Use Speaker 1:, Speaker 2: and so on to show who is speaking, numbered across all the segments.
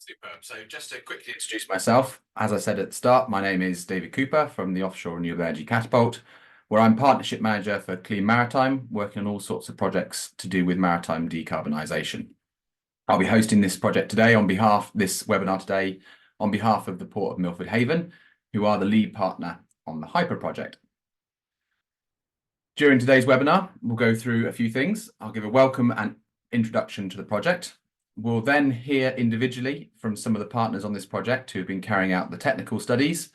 Speaker 1: Superb. So just to quickly introduce myself, as I said at the start, my name is David Cooper from the Offshore Renewable Energy Catapult, where I'm Partnership Manager for Clean Maritime, working on all sorts of projects to do with maritime decarbonisation. I'll be hosting this project today this webinar today on behalf of the Port of Milford Haven, who are the lead partner on the HyPR project. During today's webinar, we'll go through a few things. I'll give a welcome and introduction to the project. We'll then hear individually from some of the partners on this project who have been carrying out the technical studies.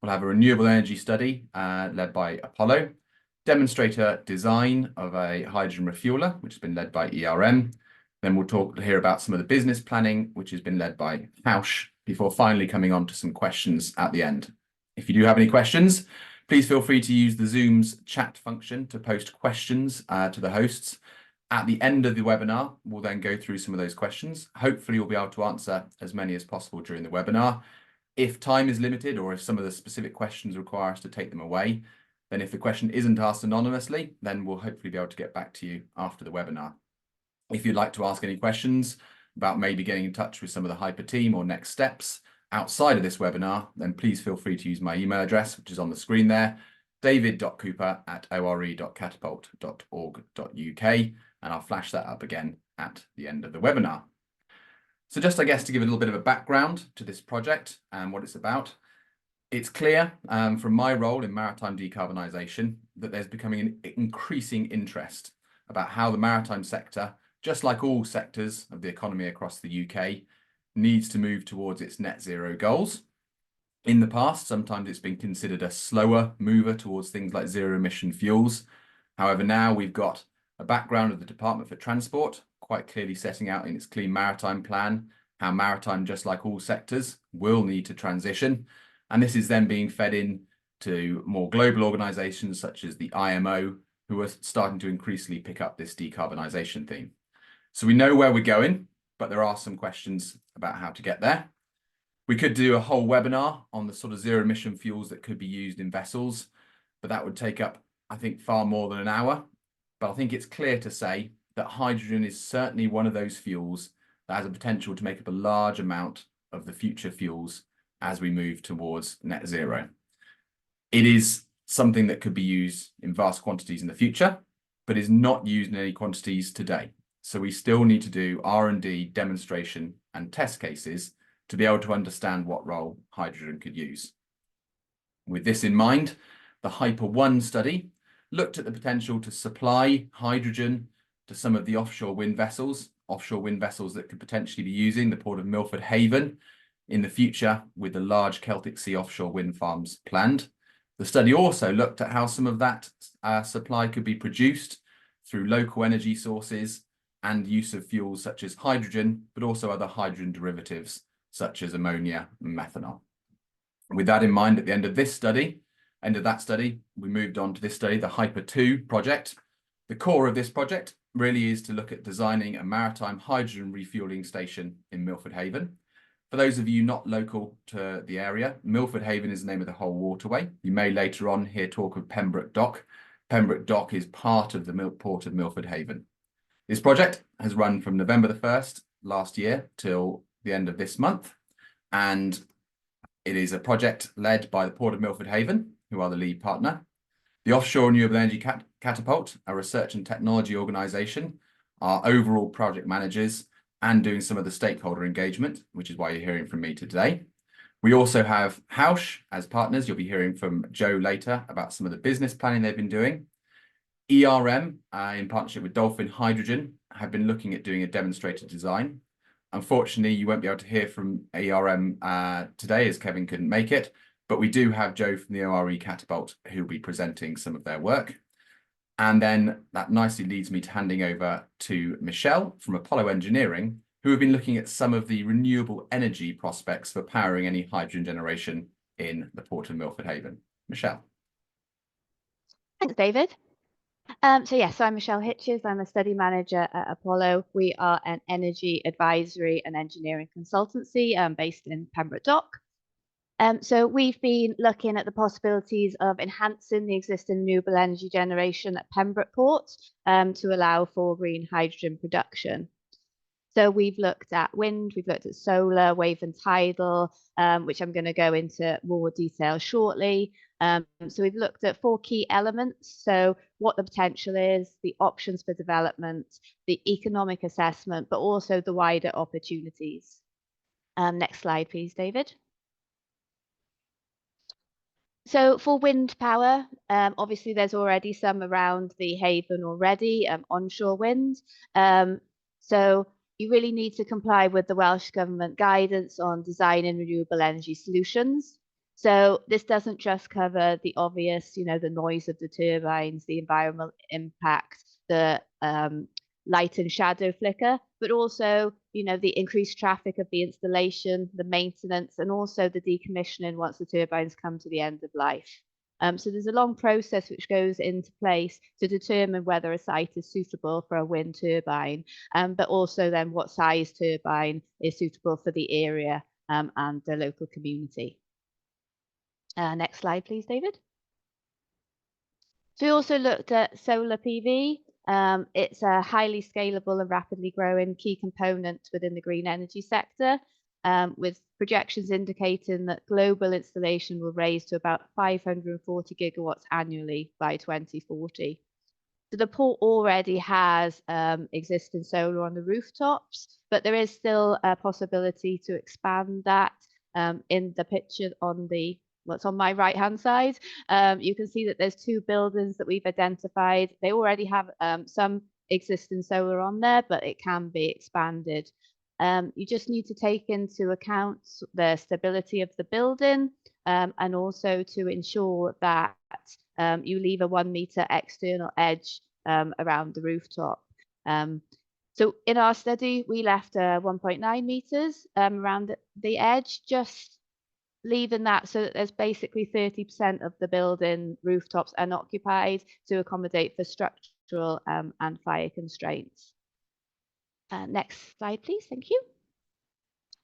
Speaker 1: We'll have a renewable energy study led by Apollo, demonstrator design of a hydrogen refueler, which has been led by ERM. Then we'll hear about some of the business planning, which has been led by Hausch, before finally coming on to some questions at the end. If you do have any questions, please feel free to use the Zoom's chat function to post questions to the hosts. At the end of the webinar, we'll then go through some of those questions. Hopefully, you'll be able to answer as many as possible during the webinar. If time is limited or if some of the specific questions require us to take them away, then if the question isn't asked anonymously, then we'll hopefully be able to get back to you after the webinar. If you'd like to ask any questions about maybe getting in touch with some of the HyPR team or next steps outside of this webinar, then please feel free to use my email address, which is on the screen there, david.cooper@ore.catapult.org.uk, and I'll flash that up again at the end of the webinar. So just, I guess, to give a little bit of a background to this project and what it's about, it's clear from my role in maritime decarbonisation that there's becoming an increasing interest about how the maritime sector, just like all sectors of the economy across the UK, needs to move towards its net zero goals. In the past, sometimes it's been considered a slower mover towards things like zero emission fuels. However, now we've got a background of the Department for Transport quite clearly setting out in its Clean Maritime plan how maritime, just like all sectors, will need to transition. And this is then being fed in to more global organisations such as the IMO, who are starting to increasingly pick up this decarbonisation theme. So we know where we're going, but there are some questions about how to get there. We could do a whole webinar on the sort of zero emission fuels that could be used in vessels, but that would take up, I think, far more than an hour. But I think it's clear to say that hydrogen is certainly one of those fuels that has a potential to make up a large amount of the future fuels as we move towards net zero. It is something that could be used in vast quantities in the future, but is not used in any quantities today. So we still need to do R&D, demonstration and test cases to be able to understand what role hydrogen could use. With this in mind, the HyPR study looked at the potential to supply hydrogen to some of the offshore wind vessels that could potentially be using the Port of Milford Haven in the future with the large Celtic Sea offshore wind farms planned. The study also looked at how some of that supply could be produced through local energy sources and use of fuels such as hydrogen, but also other hydrogen derivatives such as ammonia and methanol. With that in mind, at the end of that study, we moved on to this study, the HyPR 2 project. The core of this project really is to look at designing a maritime hydrogen refueling station in Milford Haven. For those of you not local to the area, Milford Haven is the name of the whole waterway. You may later on hear talk of Pembroke Dock. Pembroke Dock is part of the Port of Milford Haven. This project has run from November the 1st last year till the end of this month, and it is a project led by the Port of Milford Haven, who are the lead partner. The Offshore Renewable Energy Catapult, a research and technology organisation, are overall project managers and doing some of the stakeholder engagement, which is why you're hearing from me today. We also have Hausch as partners. You'll be hearing from Joe later about some of the business planning they've been doing. ERM, in partnership with Dolphin Hydrogen, have been looking at doing a demonstrator design. Unfortunately, you won't be able to hear from ERM today as Kevin couldn't make it, but we do have Joe from the ORE Catapult who will be presenting some of their work. And then that nicely leads me to handing over to Michelle from Apollo Engineering, who have been looking at some of the renewable energy prospects for powering any hydrogen generation in the Port of Milford Haven. Michelle.
Speaker 2: Thanks, David. So I'm Michelle Hitches. I'm a study manager at Apollo. We are an energy advisory and engineering consultancy based in Pembroke Dock. So we've been looking at the possibilities of enhancing the existing renewable energy generation at Pembroke Port to allow for green hydrogen production. So we've looked at wind, we've looked at solar, wave and tidal, which I'm going to go into more detail shortly. So we've looked at 4 key elements. So what the potential is, the options for development, the economic assessment, but also the wider opportunities. Next slide, please, David. So for wind power, obviously there's already some around the Haven already, onshore wind. So you really need to comply with the Welsh Government guidance on designing renewable energy solutions. So this doesn't just cover the obvious, the noise of the turbines, the environmental impact, the light and shadow flicker, but also, the increased traffic of the installation, the maintenance, and also the decommissioning once the turbines come to the end of life. So there's a long process which goes into place to determine whether a site is suitable for a wind turbine, but also then what size turbine is suitable for the area and the local community. Next slide, please, David. So we also looked at solar PV. It's a highly scalable and rapidly growing key component within the green energy sector, with projections indicating that global installation will raise to about 540 gigawatts annually by 2040. So the port already has existing solar on the rooftops, but there is still a possibility to expand that. In the picture on what's on my right hand side, you can see that there's 2 buildings that we've identified. They already have some existing solar on there, but it can be expanded. You just need to take into account the stability of the building, and also to ensure that you leave a 1 meter external edge around the rooftop. So in our study, we left 1.9 meters around the edge, just leaving that so that there's basically 30% of the building rooftops unoccupied to accommodate for structural and fire constraints. Next slide, please. Thank you.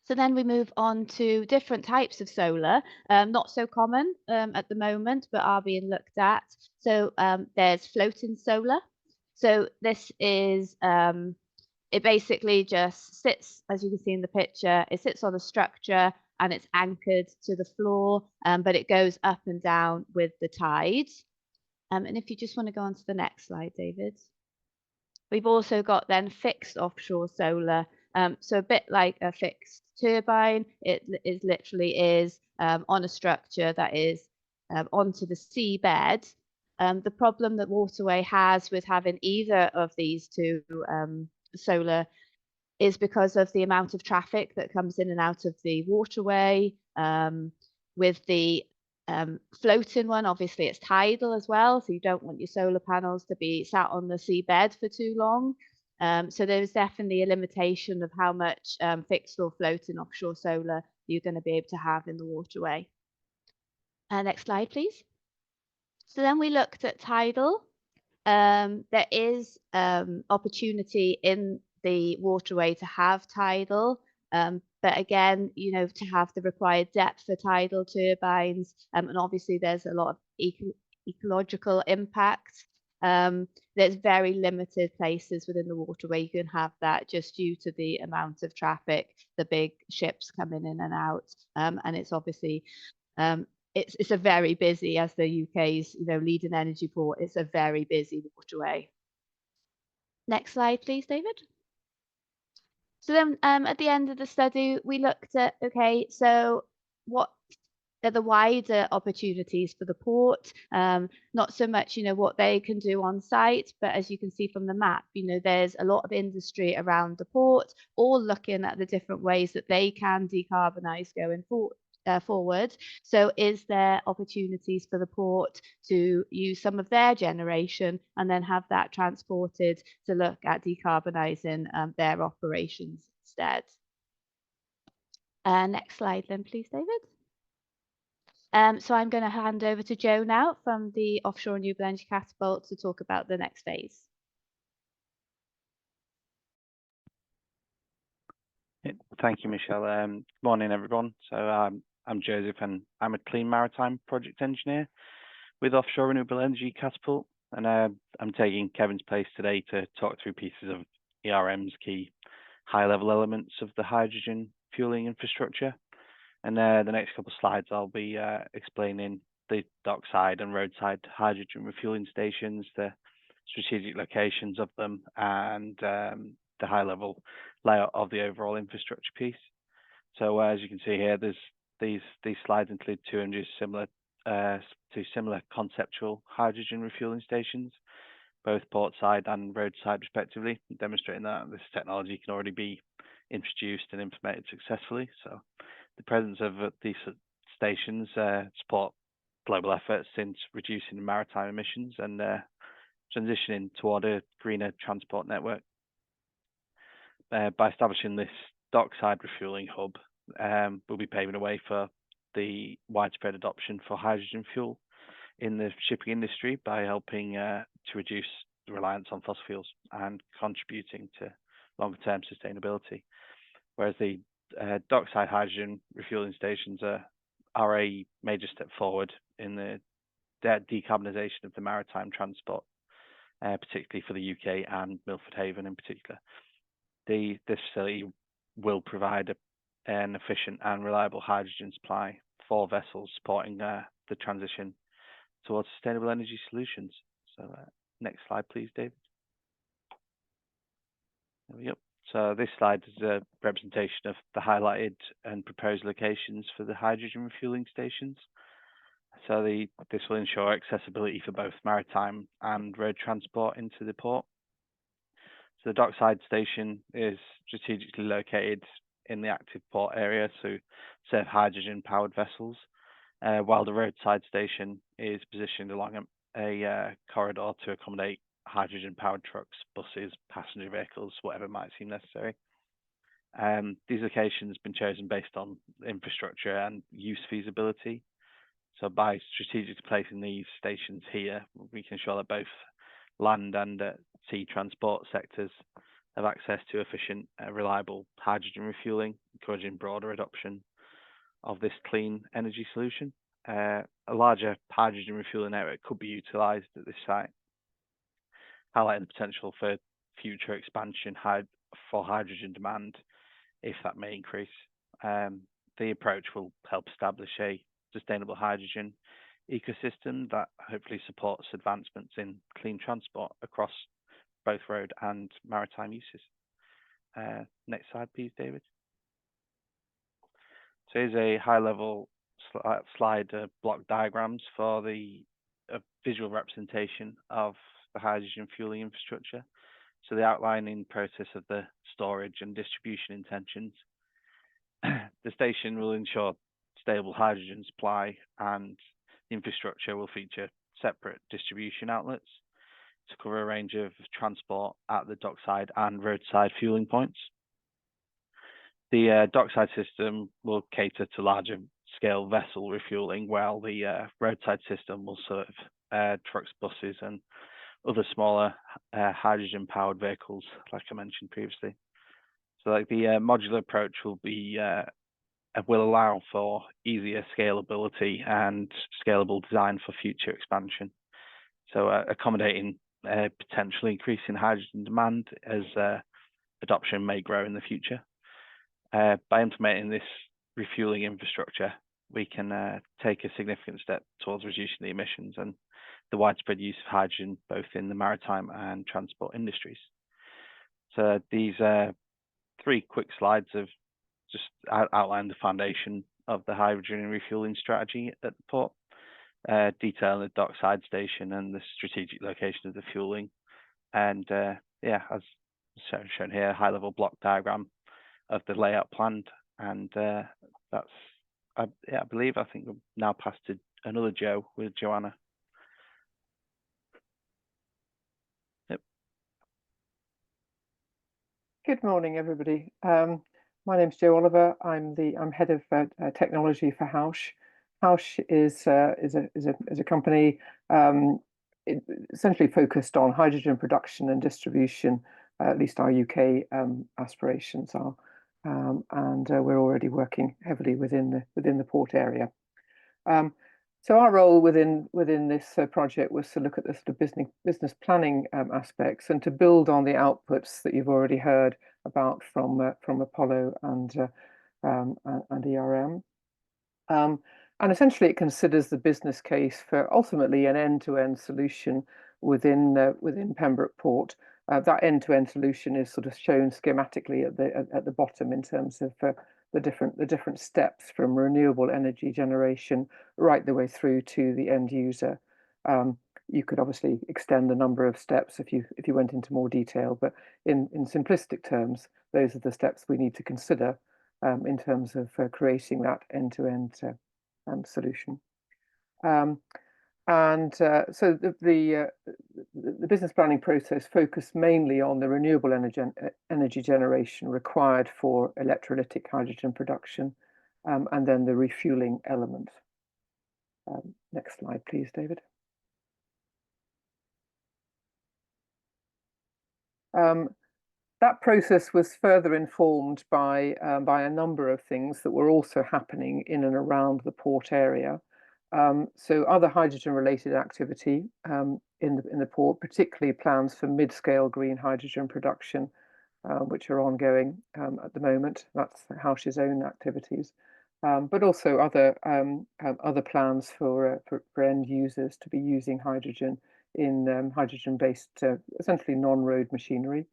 Speaker 2: So then we move on to different types of solar, not so common at the moment, but are being looked at. So there's floating solar. So this is, it basically just sits, as you can see in the picture, it sits on a structure and it's anchored to the floor, but it goes up and down with the tide. And if you just want to go on to the next slide, David. We've also got then fixed offshore solar. So a bit like a fixed turbine, it is literally on a structure that is onto the seabed. The problem that Waterway has with having either of these 2 solar is because of the amount of traffic that comes in and out of the waterway. With the floating one, obviously it's tidal as well, so you don't want your solar panels to be sat on the seabed for too long. So there's definitely a limitation of how much fixed or floating offshore solar you're going to be able to have in the waterway. Next slide, please. So then we looked at tidal. There is opportunity in the waterway to have tidal, but again, to have the required depth for tidal turbines, and obviously there's a lot of ecological impact. There's very limited places within the waterway you can have that, just due to the amount of traffic, the big ships coming in and out, and it's obviously it's a very busy, as the UK's leading energy port, it's a very busy waterway. Next slide, please, David. So then at the end of the study, we looked at, okay, so what are the wider opportunities for the port? Not so much, what they can do on site, but as you can see from the map, there's a lot of industry around the port, all looking at the different ways that they can decarbonise going forward. So is there opportunities for the port to use some of their generation and then have that transported to look at decarbonising their operations instead? Next slide then, please, David. So I'm going to hand over to Joe now from the Offshore Renewable Energy Catapult to talk about the next phase.
Speaker 3: Thank you, Michelle. Good morning, everyone. So I'm Joseph, and I'm a Clean Maritime project engineer with Offshore Renewable Energy Catapult, and I'm taking Kevin's place today to talk through pieces of ERM's key high-level elements of the hydrogen fueling infrastructure. And the next couple of slides, I'll be explaining the dockside and roadside hydrogen refueling stations, the strategic locations of them, and the high-level layout of the overall infrastructure piece. So as you can see here, there's these slides include two similar conceptual hydrogen refueling stations, both portside and roadside respectively, demonstrating that this technology can already be introduced and implemented successfully. So the presence of these stations support global efforts in reducing maritime emissions and transitioning toward a greener transport network. By establishing this dockside refueling hub, we'll be paving the way for the widespread adoption for hydrogen fuel in the shipping industry by helping to reduce the reliance on fossil fuels and contributing to longer-term sustainability. Whereas the dockside hydrogen refueling stations are a major step forward in the decarbonisation of the maritime transport, particularly for the UK and Milford Haven in particular. This facility will provide an efficient and reliable hydrogen supply for vessels supporting the transition towards sustainable energy solutions. So next slide, please, David. There we go. So this slide is a representation of the highlighted and proposed locations for the hydrogen refueling stations. So this will ensure accessibility for both maritime and road transport into the port. So the dockside station is strategically located in the active port area to serve hydrogen-powered vessels, while the roadside station is positioned along a corridor to accommodate hydrogen-powered trucks, buses, passenger vehicles, whatever might seem necessary. These locations have been chosen based on infrastructure and use feasibility. So by strategically placing these stations here, we can ensure that both land and sea transport sectors have access to efficient, reliable hydrogen refueling, encouraging broader adoption of this clean energy solution. A larger hydrogen refueling network could be utilised at this site, highlighting the potential for future expansion for hydrogen demand if that may increase. The approach will help establish a sustainable hydrogen ecosystem that hopefully supports advancements in clean transport across both road and maritime uses. Next slide, please, David. So here's a high-level slide block diagrams for the visual representation of the hydrogen fueling infrastructure. So the outlining process of the storage and distribution intentions. The station will ensure stable hydrogen supply, and the infrastructure will feature separate distribution outlets to cover a range of transport at the dockside and roadside fueling points. The dockside system will cater to larger scale vessel refueling, while the roadside system will serve trucks, buses, and other smaller hydrogen powered vehicles, like I mentioned previously. So like the modular approach will allow for easier scalability and scalable design for future expansion. So accommodating potential increase in hydrogen demand as adoption may grow in the future. By implementing this refueling infrastructure, we can take a significant step towards reducing the emissions and the widespread use of hydrogen, both in the maritime and transport industries. So these three quick slides have just outlined the foundation of the hydrogen refueling strategy at the port, detailing the dockside station and the strategic location of the fueling. And yeah, as shown here, a high-level block diagram of the layout planned. And that's, I think we'll now pass to another Joe with Joanna. Yep.
Speaker 4: Good morning, everybody. My name's Jo Oliver. I'm head of technology for Hausch. Hausch is a company essentially focused on hydrogen production and distribution. At least our UK aspirations are, and we're already working heavily within the port area. So our role within this project was to look at the sort of business planning aspects and to build on the outputs that you've already heard about from Apollo and ERM. And essentially, it considers the business case for ultimately an end-to-end solution within Pembroke Port. That end-to-end solution is sort of shown schematically at the bottom in terms of the different steps from renewable energy generation right the way through to the end user. You could obviously extend the number of steps if you went into more detail, but in simplistic terms, those are the steps we need to consider in terms of creating that end-to-end solution. So the business planning process focused mainly on the renewable energy generation required for electrolytic hydrogen production, and then the refueling element. Next slide, please, David. That process was further informed by a number of things that were also happening in and around the port area. So other hydrogen-related activity in the port, particularly plans for mid-scale green hydrogen production, which are ongoing at the moment. That's Housh's own activities, but also other plans for end users to be using hydrogen in hydrogen-based, essentially non-road machinery.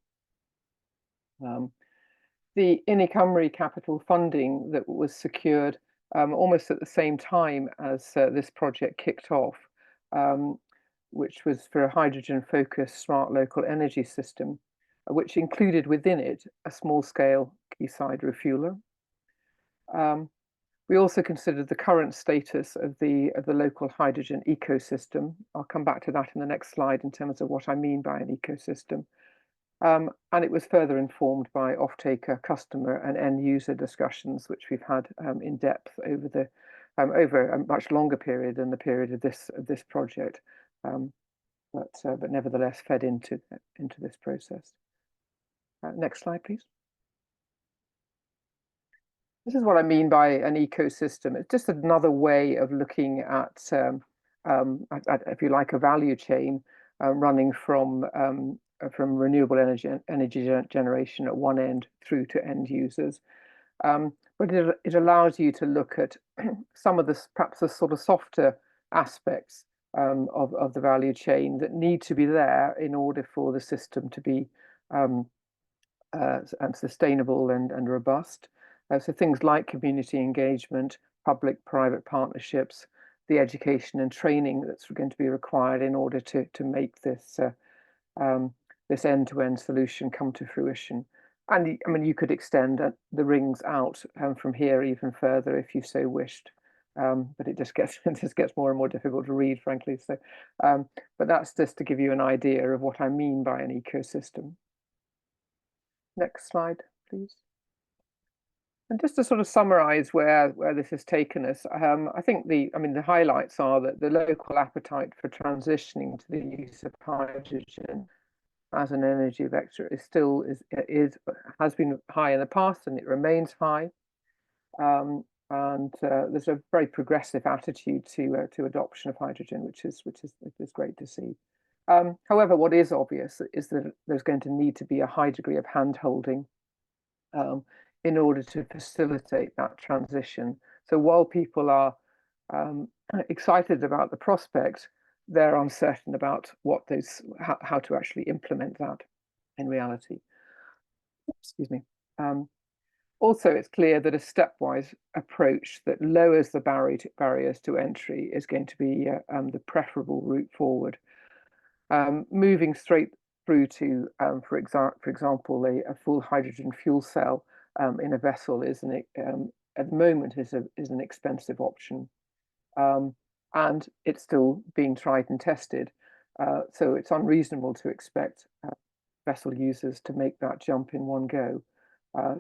Speaker 4: The in-economy capital funding that was secured almost at the same time as this project kicked off, which was for a hydrogen-focused smart local energy system, which included within it a small-scale quayside refueler. We also considered the current status of the local hydrogen ecosystem. I'll come back to that in the next slide in terms of what I mean by an ecosystem. And it was further informed by off-taker, customer, and end user discussions, which we've had in depth over a much longer period than the period of this project, but nevertheless fed into this process. Next slide, please. This is what I mean by an ecosystem. It's just another way of looking at if you like, a value chain running from renewable energy generation at one end through to end users. But it allows you to look at some of perhaps the sort of softer aspects of the value chain that need to be there in order for the system to be sustainable and robust. So things like community engagement, public-private partnerships, the education and training that's going to be required in order to make this this end-to-end solution come to fruition. And I mean, you could extend the rings out from here even further if you so wished, but it just gets more and more difficult to read, frankly. So, but that's just to give you an idea of what I mean by an ecosystem. Next slide, please. And just to sort of summarize where this has taken us, I think the highlights are that the local appetite for transitioning to the use of hydrogen as an energy vector has been high in the past, and it remains high. And there's a very progressive attitude to adoption of hydrogen, which is great to see. However, what is obvious is that there's going to need to be a high degree of hand-holding in order to facilitate that transition. So while people are excited about the prospect, they're uncertain about how to actually implement that in reality. Excuse me. Also, it's clear that a stepwise approach that lowers the barriers to entry is going to be the preferable route forward. Moving straight through to, for example, a full hydrogen fuel cell in a vessel at the moment is an expensive option, and it's still being tried and tested. So it's unreasonable to expect vessel users to make that jump in one go.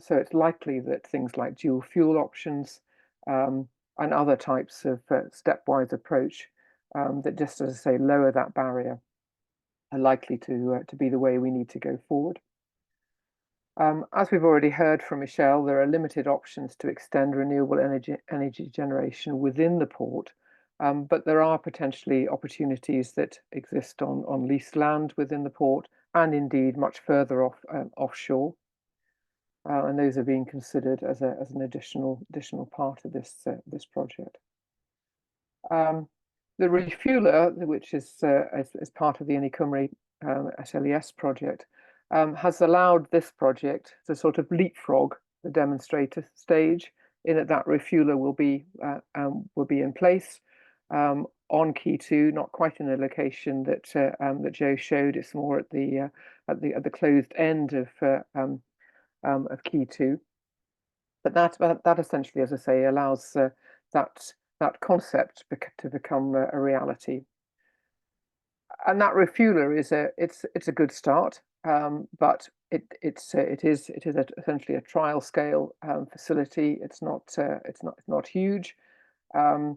Speaker 4: So it's likely that things like dual fuel options and other types of stepwise approach that, just as I say, lower that barrier are likely to be the way we need to go forward. As we've already heard from Michelle, there are limited options to extend renewable energy generation within the port, but there are potentially opportunities that exist on leased land within the port and indeed much further offshore. and those are being considered as an additional part of this this project. The refueler, which is as part of the Ynni Cymru SLES project, has allowed this project to sort of leapfrog the demonstrator stage, in that refueler will be in place on Key 2, not quite in the location that that Joe showed. It's more at the closed end of Key 2. But that essentially, as I say, allows that concept to become a reality. And that refueler is it's a good start, but it is essentially a trial scale facility. It's not huge, and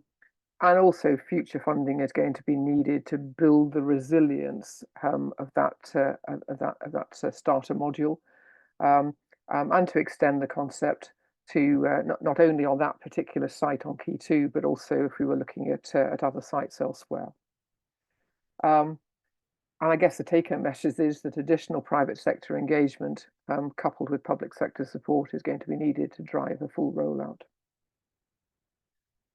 Speaker 4: also future funding is going to be needed to build the resilience of that starter module, and to extend the concept to not only on that particular site on Key 2, but also if we were looking at other sites elsewhere. And I guess the take-home message is that additional private sector engagement, coupled with public sector support, is going to be needed to drive a full rollout.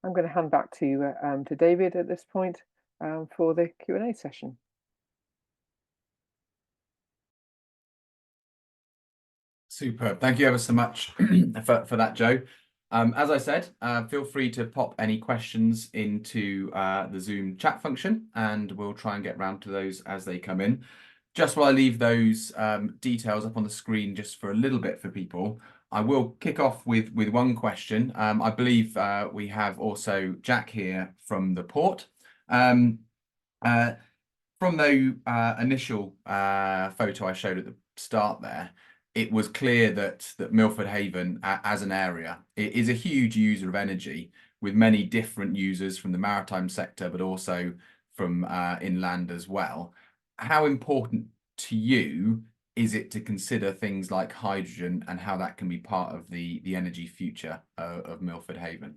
Speaker 4: I'm going to hand back to David at this point for the Q&A session.
Speaker 1: Superb. Thank you ever so much for that, Joe. As I said, feel free to pop any questions into the Zoom chat function, and we'll try and get round to those as they come in. Just while I leave those details up on the screen just for a little bit for people, I will kick off with one question. I believe we have also Jack here from the port. From the initial photo I showed at the start there, it was clear that Milford Haven as an area is a huge user of energy, with many different users from the maritime sector, but also from inland as well. How important to you is it to consider things like hydrogen and how that can be part of the energy future of Milford Haven?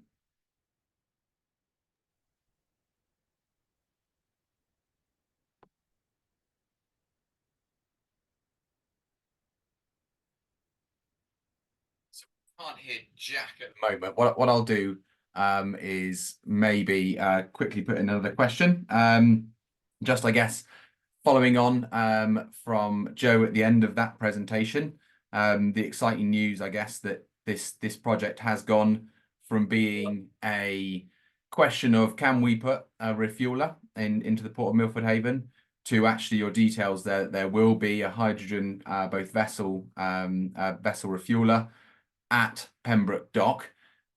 Speaker 1: Can't hear Jack at the moment. What I'll do is maybe quickly put in another question. Just I guess following on from Joe at the end of that presentation, the exciting news, I guess, that this project has gone from being a question of can we put a refueler into the port of Milford Haven, to actually your details there will be a hydrogen both vessel refueler at Pembroke dock.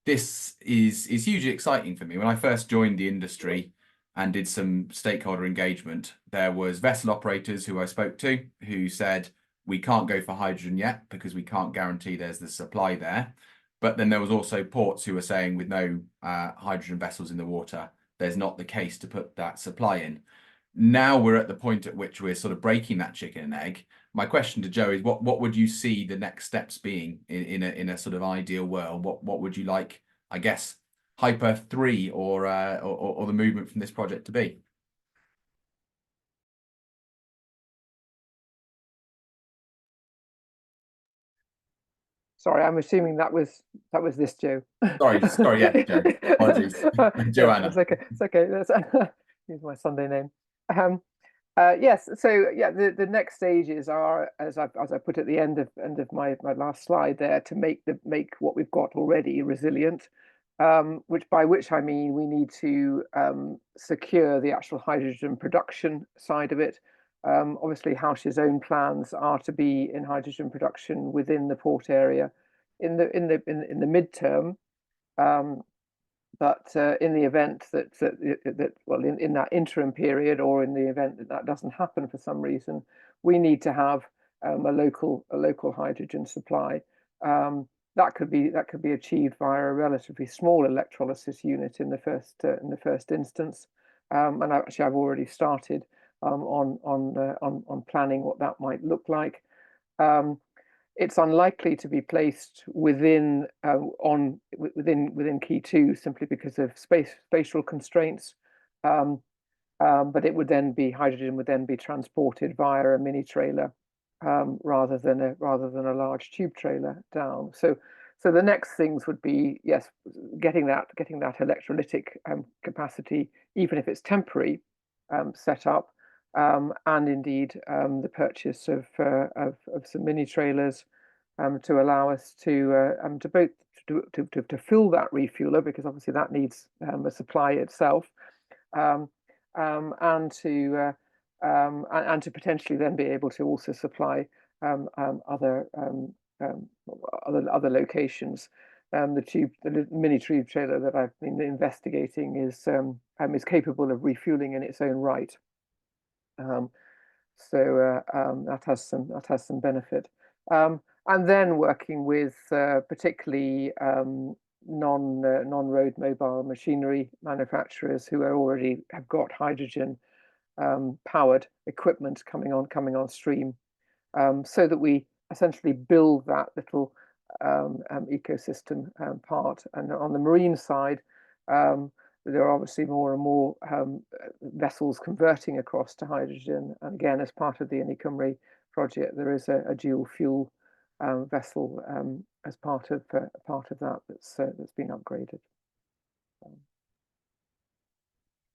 Speaker 1: This is hugely exciting for me. When I first joined the industry and did some stakeholder engagement, there was vessel operators who I spoke to who said, we can't go for hydrogen yet because we can't guarantee there's the supply there. But then there was also ports who were saying with no hydrogen vessels in the water, there's not the case to put that supply in. Now we're at the point at which we're sort of breaking that chicken and egg. My question to Joe is, what would you see the next steps being in a sort of ideal world? What would you like, I guess, HyPR 3 or the movement from this project to be?
Speaker 4: Sorry, I'm assuming that was this Joe.
Speaker 1: Sorry, yeah, Joe. Apologies, Joanna.
Speaker 4: It's okay. It's okay. That's use my Sunday name. Yes. So yeah, the next stages are, as I put at the end of my last slide there, to make what we've got already resilient. By which I mean we need to secure the actual hydrogen production side of it. Obviously, Howsh's own plans are to be in hydrogen production within the port area in the midterm. But in the event that well, in that interim period, or in the event that doesn't happen for some reason, we need to have a local hydrogen supply. That could be achieved via a relatively small electrolysis unit in the first instance. And actually, I've already started on planning what that might look like. It's unlikely to be placed within Key 2 simply because of spatial constraints. But it would then be hydrogen would then be transported via a mini trailer rather than a large tube trailer down. So the next things would be, yes, getting that electrolytic capacity, even if it's temporary, set up, and indeed the purchase of some mini trailers to allow us to both to fill that refueler, because obviously that needs a supply itself, and to potentially then be able to also supply other locations. The mini tube trailer that I've been investigating is capable of refueling in its own right. That has some benefit. And then working with particularly non-road mobile machinery manufacturers who already have got hydrogen powered equipment coming on stream, so that we essentially build that little ecosystem part. And on the marine side, there are obviously more and more vessels converting across to hydrogen. And again, as part of the Cymru project, there is a dual fuel vessel as part of that that's been upgraded.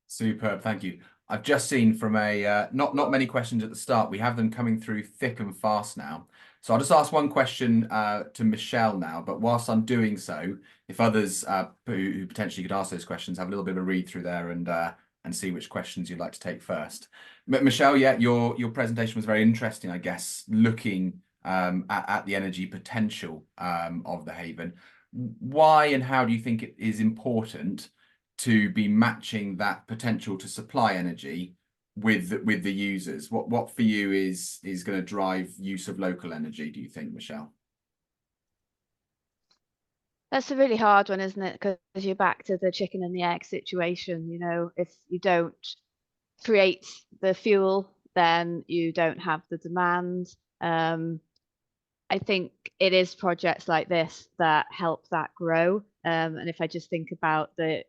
Speaker 1: Superb, thank you. I've just seen from a not many questions at the start. We have them coming through thick and fast now. So I'll just ask one question to Michelle now. But whilst I'm doing so, if others who potentially could ask those questions have a little bit of a read through there and see which questions you'd like to take first. Michelle, yeah, your presentation was very interesting, I guess, looking at the energy potential of the Haven. Why and how do you think it is important to be matching that potential to supply energy with the users? What for you is going to drive use of local energy, do you think, Michelle?
Speaker 2: That's a really hard one, isn't it? Because you're back to the chicken and the egg situation. You know, if you don't create the fuel, then you don't have the demand. I think it is projects like this that help that grow. And if I just think about the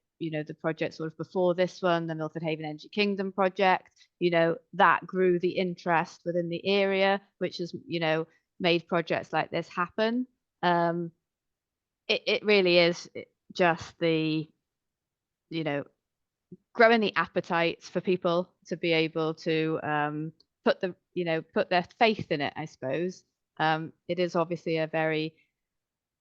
Speaker 2: project sort of before this one, the Milford Haven Energy Kingdom project, that grew the interest within the area, which has, made projects like this happen. It really is just the, growing the appetites for people to be able to put their faith in it, I suppose. It is obviously a very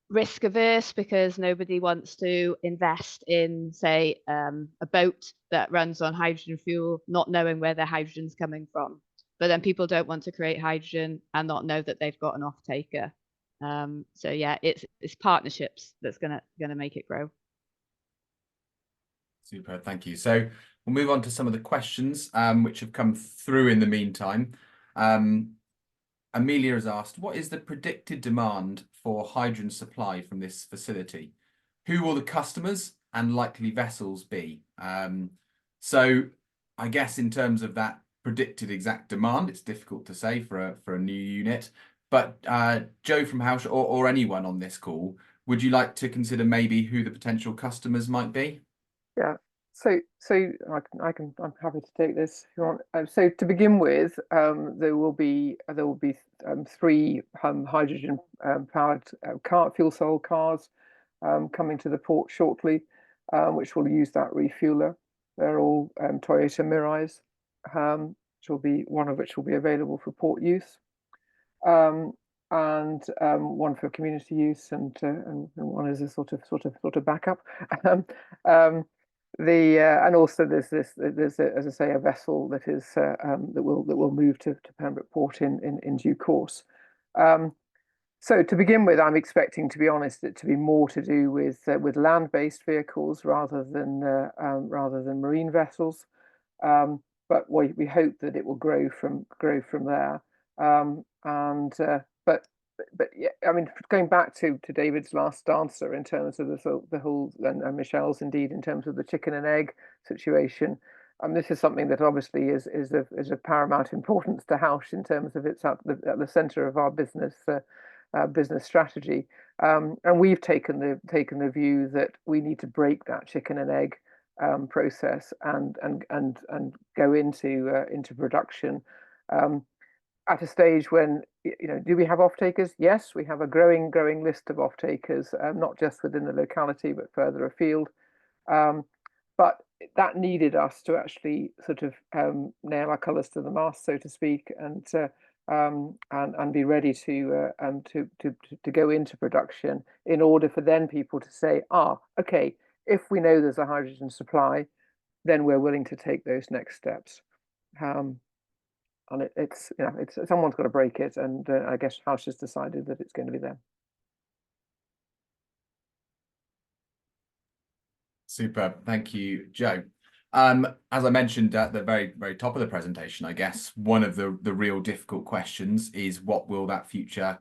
Speaker 2: risk averse, because nobody wants to invest in, say, a boat that runs on hydrogen fuel, not knowing where their hydrogen's coming from. But then people don't want to create hydrogen and not know that they've got an off-taker. So yeah, it's partnerships that's gonna make it grow.
Speaker 1: Super, thank you. So we'll move on to some of the questions which have come through in the meantime. Amelia has asked, what is the predicted demand for hydrogen supply from this facility? Who will the customers and likely vessels be? So I guess in terms of that predicted exact demand, it's difficult to say for a new unit. But Joe from House or anyone on this call, would you like to consider maybe who the potential customers might be?
Speaker 4: Yeah. So I'm happy to take this if you want. So to begin with, there will be 3 hydrogen powered fuel cell cars coming to the port shortly, which will use that refueler. They're all Toyota Mirais, one of which will be available for port use, and one for community use, and one is a sort of backup. And also there's as I say, a vessel that is that will move to Pembroke port in due course. So to begin with, I'm expecting, to be honest, it to be more to do with land-based vehicles rather than marine vessels. But we hope that it will grow from there. But yeah, I mean, going back to David's last answer in terms of the whole, and Michelle's indeed, in terms of the chicken and egg situation, this is something that obviously is of paramount importance to House in terms of it's at the centre of our business strategy, and we've taken the view that we need to break that chicken and egg process and go into production. at a stage when, do we have off-takers? Yes, we have a growing list of off-takers, not just within the locality, but further afield. But that needed us to actually sort of nail our colours to the mast, so to speak, and be ready to go into production, in order for then people to say, okay, if we know there's a hydrogen supply, then we're willing to take those next steps. And it's someone's got to break it, and I guess Welsh has decided that it's going to be them.
Speaker 1: Superb. Thank you, Joe. As I mentioned at the very, very top of the presentation, I guess one of the real difficult questions is, what will that future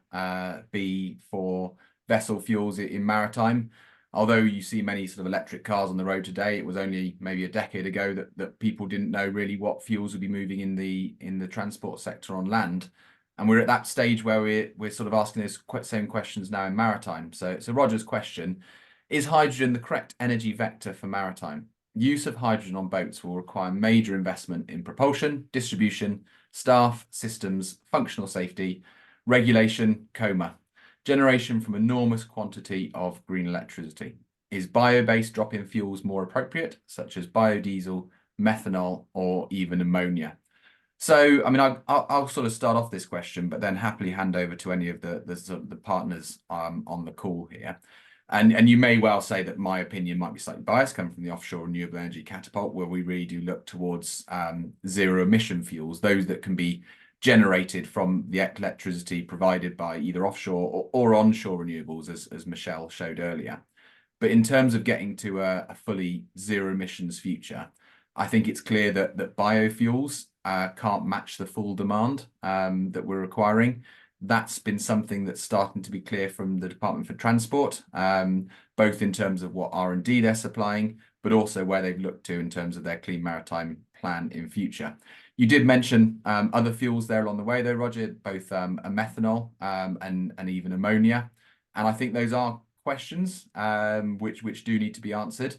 Speaker 1: be for vessel fuels in maritime? Although you see many sort of electric cars on the road today, it was only maybe a decade ago that people didn't know really what fuels would be moving in the transport sector on land. And we're at that stage where we're sort of asking those same questions now in maritime. So Roger's question: is hydrogen the correct energy vector for maritime? Use of hydrogen on boats will require major investment in propulsion, distribution, staff, systems, functional safety, regulation, generation from enormous quantity of green electricity. Is bio-based drop-in fuels more appropriate, such as biodiesel, methanol, or even ammonia? So, I mean, I'll sort of start off this question, but then happily hand over to any of the partners on the call here. And you may well say that my opinion might be slightly biased, coming from the offshore renewable energy catapult, where we really do look towards zero emission fuels, those that can be generated from the electricity provided by either offshore or onshore renewables, as Michelle showed earlier. But in terms of getting to a fully zero emissions future, I think it's clear that biofuels can't match the full demand that we're requiring. That's been something that's starting to be clear from the Department for Transport, both in terms of what R&D they're supplying, but also where they've looked to in terms of their Clean Maritime plan in future. You did mention other fuels there along the way, though, Roger, both a methanol and even ammonia. And I think those are questions which do need to be answered,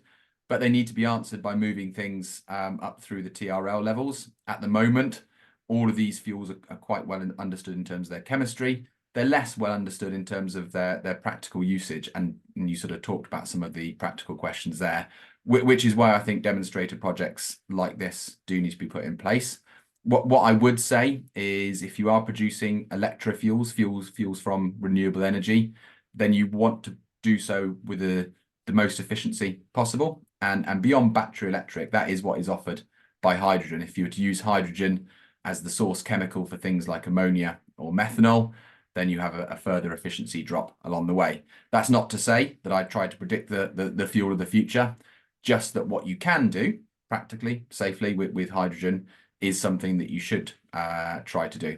Speaker 1: but they need to be answered by moving things up through the TRL levels. At the moment, all of these fuels are quite well understood in terms of their chemistry. They're less well understood in terms of their practical usage. And you sort of talked about some of the practical questions there, which is why I think demonstrator projects like this do need to be put in place. What I would say is, if you are producing electrofuels, fuels from renewable energy, then you want to do so with the most efficiency possible. And beyond battery electric, that is what is offered by hydrogen. If you were to use hydrogen as the source chemical for things like ammonia or methanol, then you have a further efficiency drop along the way. That's not to say that I tried to predict the fuel of the future, just that what you can do practically, safely with hydrogen is something that you should try to do.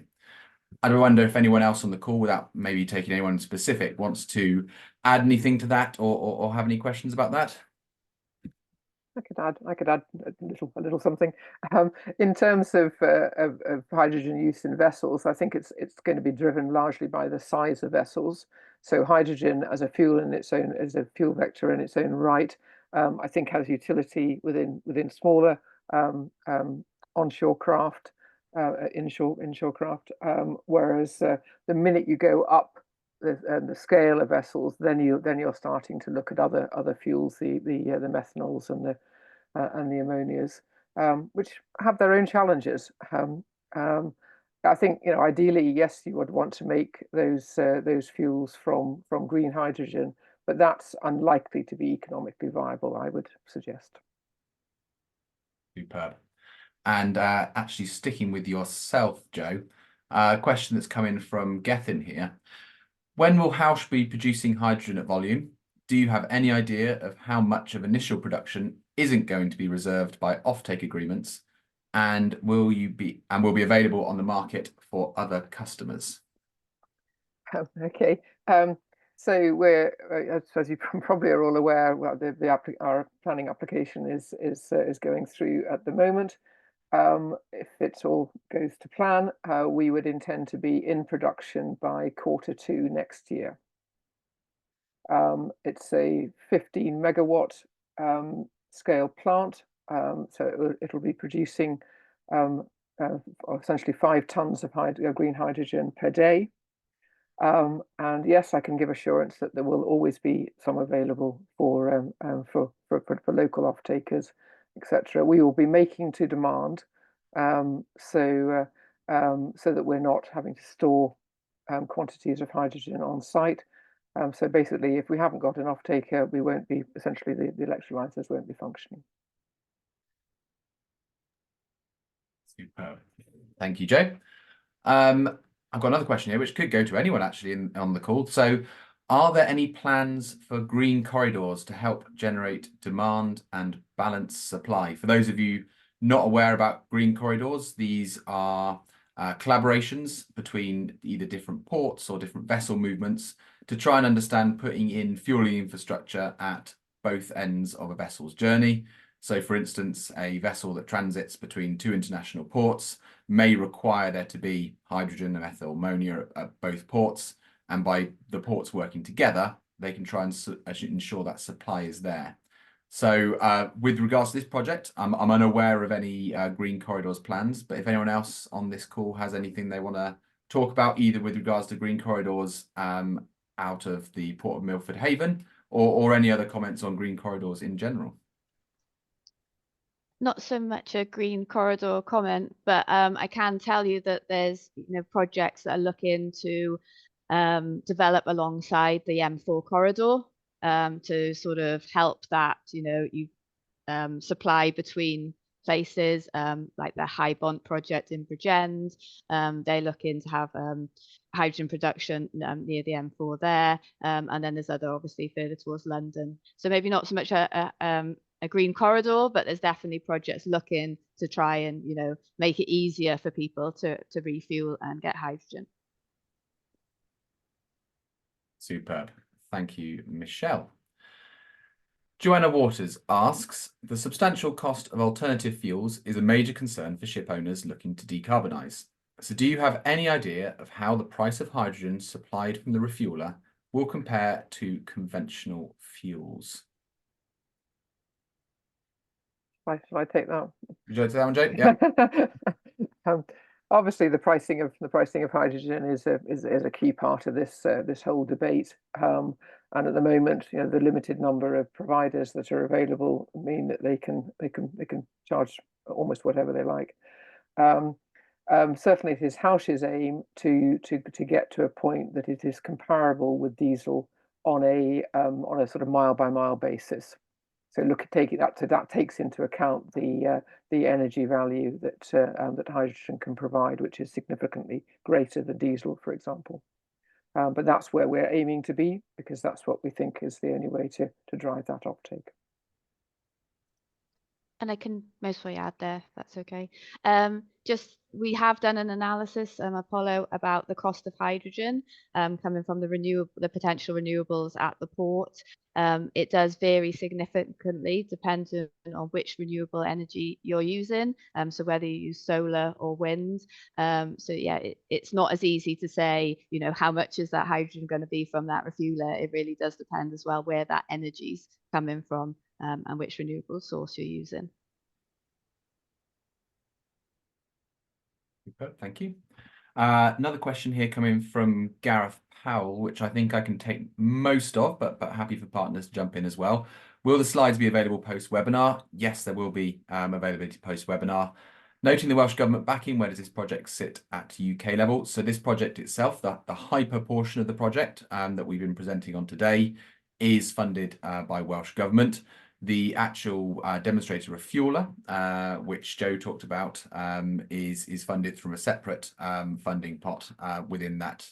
Speaker 1: I wonder if anyone else on the call, without maybe taking anyone specific, wants to add anything to that or have any questions about that.
Speaker 4: I could add a little something. In terms of hydrogen use in vessels, I think it's going to be driven largely by the size of vessels. So hydrogen as a fuel in its own, as a fuel vector in its own right, I think has utility within smaller onshore craft, inshore craft. Whereas the minute you go up the scale of vessels, then you're starting to look at other fuels, the methanols and the ammonias, which have their own challenges. I think, ideally, yes, you would want to make those fuels from green hydrogen, but that's unlikely to be economically viable, I would suggest.
Speaker 1: Superb. And actually sticking with yourself, Joe, a question that's come in from Gethin here. When will Welsh be producing hydrogen at volume? Do you have any idea of how much of initial production isn't going to be reserved by offtake agreements, and will be available on the market for other customers?
Speaker 4: Okay. So we're, as you probably are all aware, well, our planning application is going through at the moment. If it all goes to plan, we would intend to be in production by Q2 next year. It's a 15 megawatt scale plant, so it'll be producing essentially 5 tons of green hydrogen per day. And yes, I can give assurance that there will always be some available for local off-takers, etc. We will be making to demand, so that we're not having to store quantities of hydrogen on site. So basically, if we haven't got an off-taker, we won't be, essentially the electrolyzers won't be functioning.
Speaker 1: Superb. Thank you, Joe. I've got another question here, which could go to anyone actually on the call. So, are there any plans for green corridors to help generate demand and balance supply? For those of you not aware about green corridors, these are collaborations between either different ports or different vessel movements to try and understand putting in fueling infrastructure at both ends of a vessel's journey. So, for instance, a vessel that transits between 2 international ports may require there to be hydrogen and methyl ammonia at both ports. And by the ports working together, they can try and ensure that supply is there. So with regards to this project, I'm unaware of any green corridors plans, but if anyone else on this call has anything they want to talk about, either with regards to green corridors out of the Port of Milford Haven, or any other comments on green corridors in general.
Speaker 2: Not so much a green corridor comment, but I can tell you that there's projects that are looking to develop alongside the M4 corridor to sort of help that supply between places, like the HYBRID project in Bridgend. They're looking to have hydrogen production near the M4 there, and then there's other obviously further towards London. So maybe not so much a green corridor, but there's definitely projects looking to try and make it easier for people to refuel and get hydrogen.
Speaker 1: Superb. Thank you, Michelle. Joanna Waters asks, the substantial cost of alternative fuels is a major concern for ship owners looking to decarbonise. So do you have any idea of how the price of hydrogen supplied from the refueler will compare to conventional fuels?
Speaker 4: Shall I take that?
Speaker 1: Would you like to take that one, Joe? Yeah.
Speaker 4: Obviously, the pricing of hydrogen is a key part of this whole debate. And at the moment, the limited number of providers that are available mean that they can charge almost whatever they like. Certainly, it is Housh's aim to get to a point that it is comparable with diesel on a sort of mile by mile basis. So that takes into account the energy value that hydrogen can provide, which is significantly greater than diesel, for example. But that's where we're aiming to be, because that's what we think is the only way to drive that uptake.
Speaker 2: And I can mostly add there, if that's okay. We have done an analysis, Apollo, about the cost of hydrogen coming from the potential renewables at the port. It does vary significantly depending on which renewable energy you're using. So whether you use solar or wind. So yeah, it's not as easy to say, how much is that hydrogen going to be from that refueler? It really does depend as well where that energy's coming from and which renewable source you're using.
Speaker 1: Thank you. Another question here coming from Gareth Powell, which I think I can take most of, but happy for partners to jump in as well. Will the slides be available post-webinar? Yes, there will be availability post-webinar. Noting the Welsh Government backing, where does this project sit at UK level? So this project itself, the HyPR portion of the project that we've been presenting on today, is funded by Welsh Government. The actual demonstrator refueler, which Joe talked about, is funded from a separate funding pot within that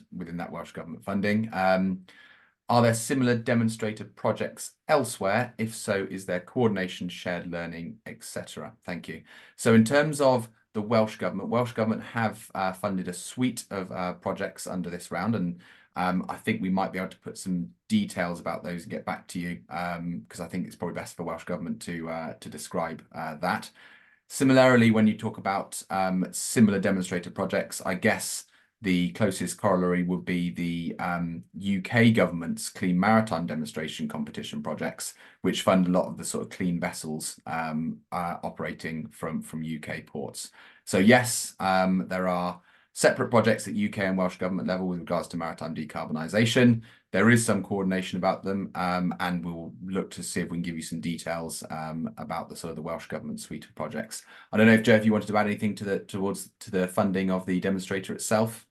Speaker 1: Welsh Government funding. Are there similar demonstrator projects elsewhere? If so, is there coordination, shared learning, etc.? Thank you. So in terms of the Welsh Government have funded a suite of projects under this round, and I think we might be able to put some details about those and get back to you, because I think it's probably best for Welsh Government to describe that. Similarly, when you talk about similar demonstrator projects, I guess The closest corollary would be the UK government's Clean Maritime demonstration competition projects, which fund a lot of the sort of clean vessels operating from UK ports. So yes, there are separate projects at UK and Welsh Government level with regards to maritime decarbonisation. There is some coordination about them, and we'll look to see if we can give you some details about the sort of the Welsh Government suite of projects. I don't know if Joe, if you wanted to add anything to the funding of the demonstrator itself.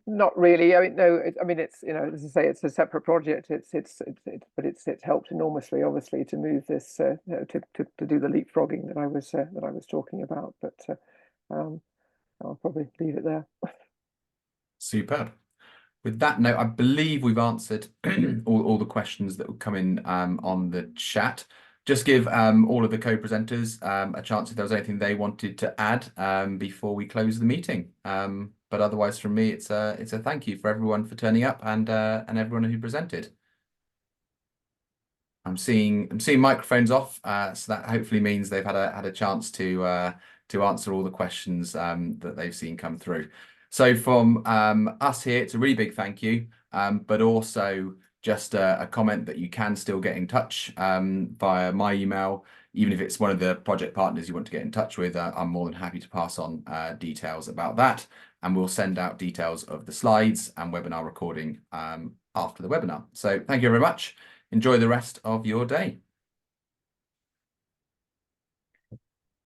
Speaker 4: Not really. I mean, no. I mean, it's, you know, as I say, it's a separate project. But it's helped enormously, obviously, to move this to do the leapfrogging that I was talking about. But I'll probably leave it there.
Speaker 1: Superb. With that note, I believe we've answered all the questions that would come in on the chat. Just give all of the co-presenters a chance if there was anything they wanted to add before we close the meeting. But otherwise, from me, it's a thank you for everyone for turning up and everyone who presented. I'm seeing microphones off, so that hopefully means they've had a chance to answer all the questions that they've seen come through. So from us here, it's a really big thank you, but also just a comment that you can still get in touch via my email. Even if it's one of the project partners you want to get in touch with, I'm more than happy to pass on details about that. And we'll send out details of the slides and webinar recording after the webinar. So thank you very much. Enjoy the rest of your day.